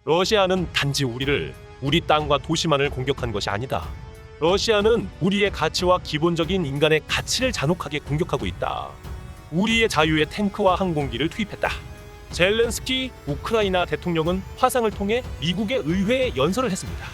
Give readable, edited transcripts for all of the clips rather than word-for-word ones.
러시아는 단지 우리 땅과 도시만을 공격한 것이 아니다. 러시아는 우리의 가치와 기본적인 인간의 가치를 잔혹하게 공격하고 있다. 우리의 자유의 탱크와 항공기를 투입했다. 젤렌스키 우크라이나 대통령은 화상을 통해 미국의 의회에 연설을 했습니다.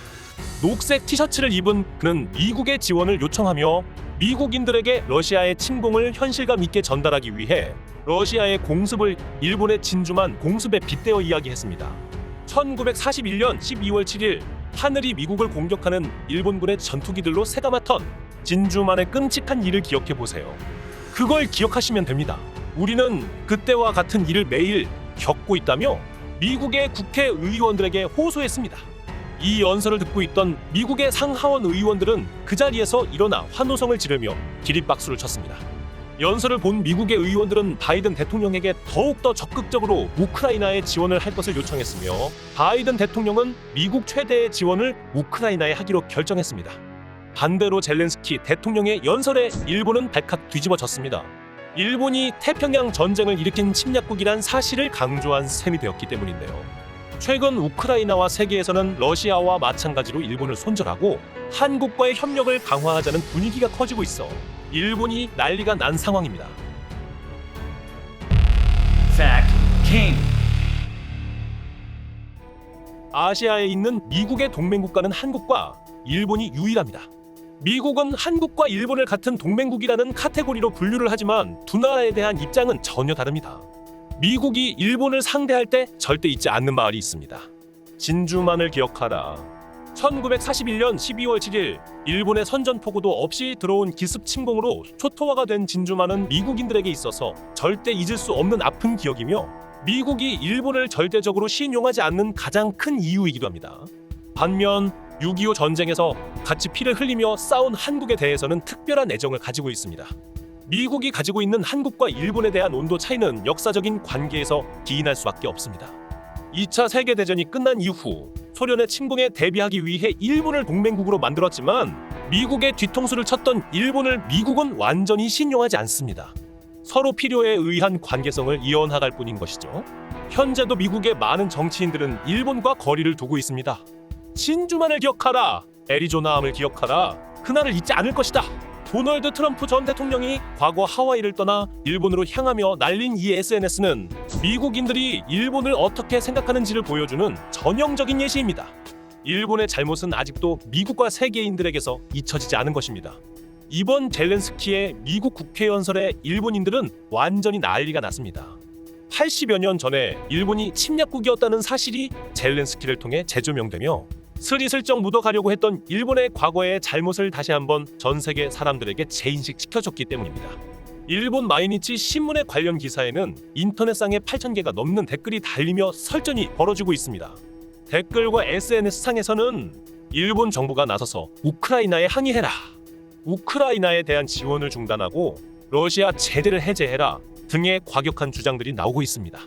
녹색 티셔츠를 입은 그는 미국의 지원을 요청하며 미국인들에게 러시아의 침공을 현실감 있게 전달하기 위해 러시아의 공습을 일본의 진주만 공습에 빗대어 이야기했습니다. 1941년 12월 7일 하늘이 미국을 공격하는 일본군의 전투기들로 새가맣던 진주만의 끔찍한 일을 기억해 보세요. 그걸 기억하시면 됩니다. 우리는 그때와 같은 일을 매일 겪고 있다며 미국의 국회의원들에게 호소했습니다. 이 연설을 듣고 있던 미국의 상하원 의원들은 그 자리에서 일어나 환호성을 지르며 기립박수를 쳤습니다. 연설을 본 미국의 의원들은 바이든 대통령에게 더욱더 적극적으로 우크라이나에 지원을 할 것을 요청했으며 바이든 대통령은 미국 최대의 지원을 우크라이나에 하기로 결정했습니다. 반대로 젤렌스키 대통령의 연설에 일본은 발칵 뒤집어졌습니다. 일본이 태평양 전쟁을 일으킨 침략국이란 사실을 강조한 셈이 되었기 때문인데요. 최근 우크라이나와 세계에서는 러시아와 마찬가지로 일본을 손절하고 한국과의 협력을 강화하자는 분위기가 커지고 있어 일본이 난리가 난 상황입니다. Fact King. 아시아에 있는 미국의 동맹국가는 한국과 일본이 유일합니다. 미국은 한국과 일본을 같은 동맹국이라는 카테고리로 분류를 하지만 두 나라에 대한 입장은 전혀 다릅니다. 미국이 일본을 상대할 때 절대 잊지 않는 말이 있습니다. 진주만을 기억하라. 1941년 12월 7일 일본의 선전포고도 없이 들어온 기습 침공으로 초토화가 된 진주만은 미국인들에게 있어서 절대 잊을 수 없는 아픈 기억이며 미국이 일본을 절대적으로 신용하지 않는 가장 큰 이유이기도 합니다. 반면 6.25 전쟁에서 같이 피를 흘리며 싸운 한국에 대해서는 특별한 애정을 가지고 있습니다. 미국이 가지고 있는 한국과 일본에 대한 온도 차이는 역사적인 관계에서 기인할 수밖에 없습니다. 2차 세계대전이 끝난 이후 소련의 침공에 대비하기 위해 일본을 동맹국으로 만들었지만 미국의 뒤통수를 쳤던 일본을 미국은 완전히 신용하지 않습니다. 서로 필요에 의한 관계성을 이어나갈 뿐인 것이죠. 현재도 미국의 많은 정치인들은 일본과 거리를 두고 있습니다. 진주만을 기억하라. 애리조나함을 기억하라. 그날을 잊지 않을 것이다. 도널드 트럼프 전 대통령이 과거 하와이를 떠나 일본으로 향하며 날린 이 SNS는 미국인들이 일본을 어떻게 생각하는지를 보여주는 전형적인 예시입니다. 일본의 잘못은 아직도 미국과 세계인들에게서 잊혀지지 않은 것입니다. 이번 젤렌스키의 미국 국회 연설에 일본인들은 완전히 난리가 났습니다. 80여 년 전에 일본이 침략국이었다는 사실이 젤렌스키를 통해 재조명되며 스리슬쩍 묻어가려고 했던 일본의 과거의 잘못을 다시 한번 전 세계 사람들에게 재인식시켜줬기 때문입니다. 일본 마이니치 신문의 관련 기사에는 인터넷상에 8,000개가 넘는 댓글이 달리며 설전이 벌어지고 있습니다. 댓글과 SNS상에서는 일본 정부가 나서서 우크라이나에 항의해라, 우크라이나에 대한 지원을 중단하고 러시아 제재를 해제해라 등의 과격한 주장들이 나오고 있습니다.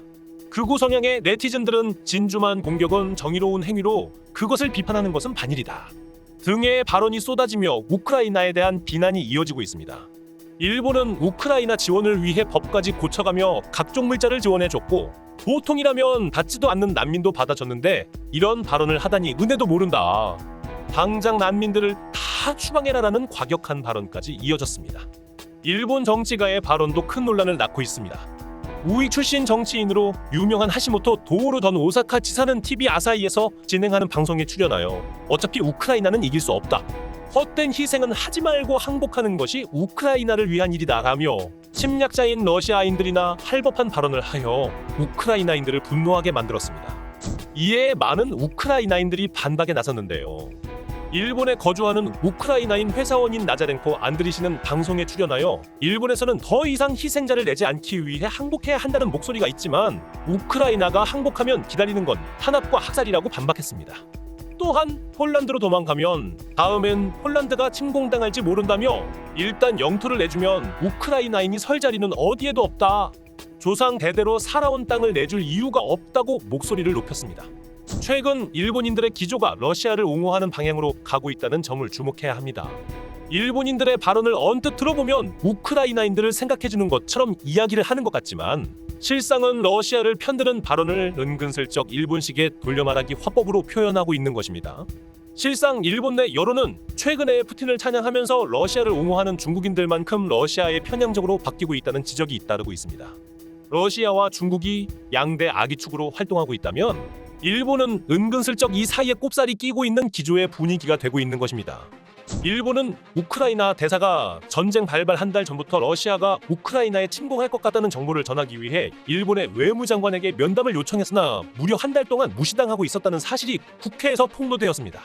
극우 성향의 네티즌들은 진주만 공격은 정의로운 행위로 그것을 비판하는 것은 반일이다 등의 발언이 쏟아지며 우크라이나에 대한 비난이 이어지고 있습니다. 일본은 우크라이나 지원을 위해 법까지 고쳐가며 각종 물자를 지원해줬고 보통이라면 받지도 않는 난민도 받아줬는데 이런 발언을 하다니 은혜도 모른다. 당장 난민들을 다 추방해라라는 과격한 발언까지 이어졌습니다. 일본 정치가의 발언도 큰 논란을 낳고 있습니다. 우익 출신 정치인으로 유명한 하시모토 도오루 전 오사카 지사는 TV 아사히에서 진행하는 방송에 출연하여 어차피 우크라이나는 이길 수 없다, 헛된 희생은 하지 말고 항복하는 것이 우크라이나를 위한 일이다 라며 침략자인 러시아인들이나 할법한 발언을 하여 우크라이나인들을 분노하게 만들었습니다. 이에 많은 우크라이나인들이 반박에 나섰는데요. 일본에 거주하는 우크라이나인 회사원인 나자렌코 안드리시는 방송에 출연하여 일본에서는 더 이상 희생자를 내지 않기 위해 항복해야 한다는 목소리가 있지만 우크라이나가 항복하면 기다리는 건 탄압과 학살이라고 반박했습니다. 또한 폴란드로 도망가면 다음엔 폴란드가 침공당할지 모른다며 일단 영토를 내주면 우크라이나인이 설 자리는 어디에도 없다, 조상 대대로 살아온 땅을 내줄 이유가 없다고 목소리를 높였습니다. 최근 일본인들의 기조가 러시아를 옹호하는 방향으로 가고 있다는 점을 주목해야 합니다. 일본인들의 발언을 언뜻 들어보면 우크라이나인들을 생각해주는 것처럼 이야기를 하는 것 같지만 실상은 러시아를 편드는 발언을 은근슬쩍 일본식의 돌려말하기 화법으로 표현하고 있는 것입니다. 실상 일본 내 여론은 최근에 푸틴을 찬양하면서 러시아를 옹호하는 중국인들만큼 러시아에 편향적으로 바뀌고 있다는 지적이 잇따르고 있습니다. 러시아와 중국이 양대 악의축으로 활동하고 있다면 일본은 은근슬쩍 이 사이에 꼽살이 끼고 있는 기조의 분위기가 되고 있는 것입니다. 일본은 우크라이나 대사가 전쟁 발발 한 달 전부터 러시아가 우크라이나에 침공할 것 같다는 정보를 전하기 위해 일본의 외무장관에게 면담을 요청했으나 무려 한 달 동안 무시당하고 있었다는 사실이 국회에서 폭로되었습니다.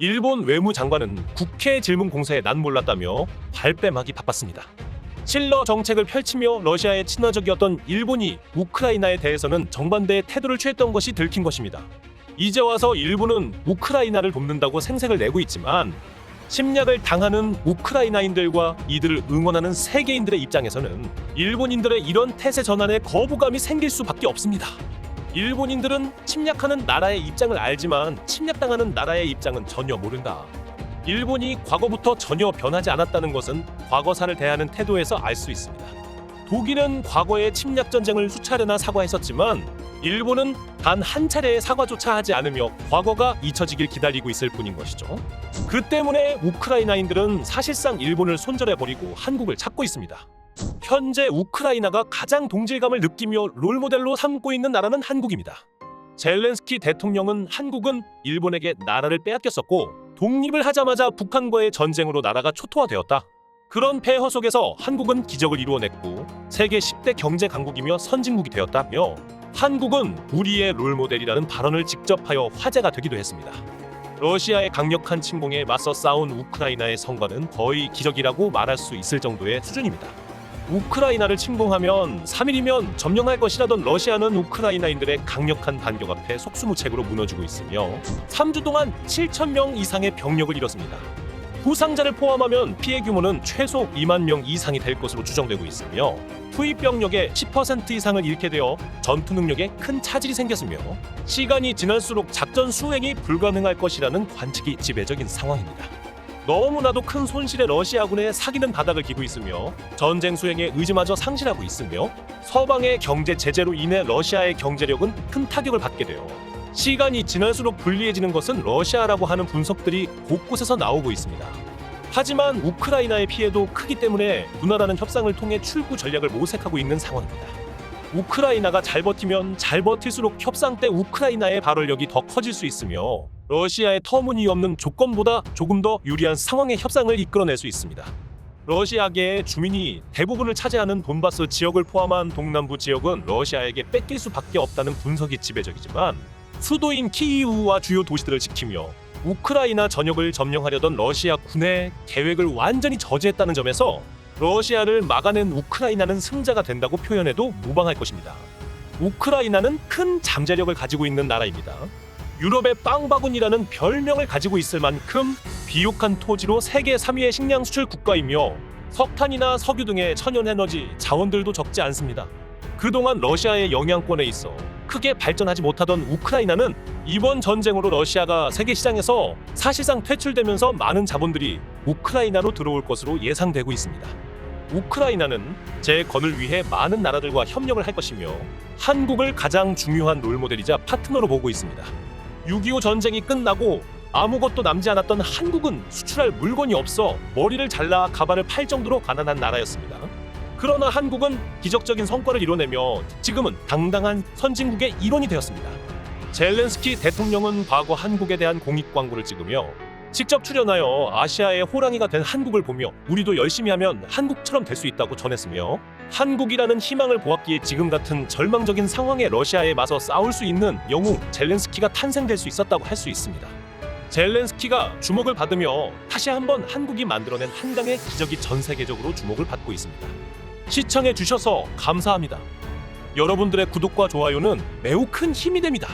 일본 외무장관은 국회 질문 공세에 난 몰랐다며 발뺌하기 바빴습니다. 실러 정책을 펼치며 러시아에 친화적이었던 일본이 우크라이나에 대해서는 정반대의 태도를 취했던 것이 들킨 것입니다. 이제 와서 일본은 우크라이나를 돕는다고 생색을 내고 있지만 침략을 당하는 우크라이나인들과 이들을 응원하는 세계인들의 입장에서는 일본인들의 이런 태세 전환에 거부감이 생길 수밖에 없습니다. 일본인들은 침략하는 나라의 입장을 알지만 침략당하는 나라의 입장은 전혀 모른다. 일본이 과거부터 전혀 변하지 않았다는 것은 과거사를 대하는 태도에서 알 수 있습니다. 독일은 과거의 침략 전쟁을 수차례나 사과했었지만 일본은 단 한 차례의 사과조차 하지 않으며 과거가 잊혀지길 기다리고 있을 뿐인 것이죠. 그 때문에 우크라이나인들은 사실상 일본을 손절해버리고 한국을 찾고 있습니다. 현재 우크라이나가 가장 동질감을 느끼며 롤모델로 삼고 있는 나라는 한국입니다. 젤렌스키 대통령은 한국은 일본에게 나라를 빼앗겼었고 독립을 하자마자 북한과의 전쟁으로 나라가 초토화되었다. 그런 폐허 속에서 한국은 기적을 이루어냈고 세계 10대 경제 강국이며 선진국이 되었다며 한국은 우리의 롤모델이라는 발언을 직접 하여 화제가 되기도 했습니다. 러시아의 강력한 침공에 맞서 싸운 우크라이나의 성과는 거의 기적이라고 말할 수 있을 정도의 수준입니다. 우크라이나를 침공하면 3일이면 점령할 것이라던 러시아는 우크라이나인들의 강력한 반격 앞에 속수무책으로 무너지고 있으며 3주 동안 7,000명 이상의 병력을 잃었습니다. 부상자를 포함하면 피해 규모는 최소 2만 명 이상이 될 것으로 추정되고 있으며 투입 병력의 10% 이상을 잃게 되어 전투 능력에 큰 차질이 생겼으며 시간이 지날수록 작전 수행이 불가능할 것이라는 관측이 지배적인 상황입니다. 너무나도 큰 손실의 러시아군의 사기는 바닥을 기고 있으며 전쟁 수행의 의지마저 상실하고 있으며 서방의 경제 제재로 인해 러시아의 경제력은 큰 타격을 받게 되어 시간이 지날수록 불리해지는 것은 러시아라고 하는 분석들이 곳곳에서 나오고 있습니다. 하지만 우크라이나의 피해도 크기 때문에 두 나라는 협상을 통해 출구 전략을 모색하고 있는 상황입니다. 우크라이나가 잘 버티면 잘 버틸수록 협상 때 우크라이나의 발언력이 더 커질 수 있으며 러시아의 터무니없는 조건보다 조금 더 유리한 상황의 협상을 이끌어낼 수 있습니다. 러시아계의 주민이 대부분을 차지하는 돈바스 지역을 포함한 동남부 지역은 러시아에게 뺏길 수밖에 없다는 분석이 지배적이지만 수도인 키이우와 주요 도시들을 지키며 우크라이나 전역을 점령하려던 러시아 군의 계획을 완전히 저지했다는 점에서 러시아를 막아낸 우크라이나는 승자가 된다고 표현해도 무방할 것입니다. 우크라이나는 큰 잠재력을 가지고 있는 나라입니다. 유럽의 빵바구니라는 별명을 가지고 있을 만큼 비옥한 토지로 세계 3위의 식량 수출 국가이며 석탄이나 석유 등의 천연에너지 자원들도 적지 않습니다. 그동안 러시아의 영향권에 있어 크게 발전하지 못하던 우크라이나는 이번 전쟁으로 러시아가 세계 시장에서 사실상 퇴출되면서 많은 자본들이 우크라이나로 들어올 것으로 예상되고 있습니다. 우크라이나는 재건을 위해 많은 나라들과 협력을 할 것이며 한국을 가장 중요한 롤모델이자 파트너로 보고 있습니다. 6.25 전쟁이 끝나고 아무것도 남지 않았던 한국은 수출할 물건이 없어 머리를 잘라 가발을 팔 정도로 가난한 나라였습니다. 그러나 한국은 기적적인 성과를 이뤄내며 지금은 당당한 선진국의 일원이 되었습니다. 젤렌스키 대통령은 과거 한국에 대한 공익 광고를 찍으며 직접 출연하여 아시아의 호랑이가 된 한국을 보며 우리도 열심히 하면 한국처럼 될 수 있다고 전했으며 한국이라는 희망을 보았기에 지금 같은 절망적인 상황에 러시아에 맞서 싸울 수 있는 영웅 젤렌스키가 탄생될 수 있었다고 할 수 있습니다. 젤렌스키가 주목을 받으며 다시 한번 한국이 만들어낸 한강의 기적이 전 세계적으로 주목을 받고 있습니다. 시청해 주셔서 감사합니다. 여러분들의 구독과 좋아요는 매우 큰 힘이 됩니다.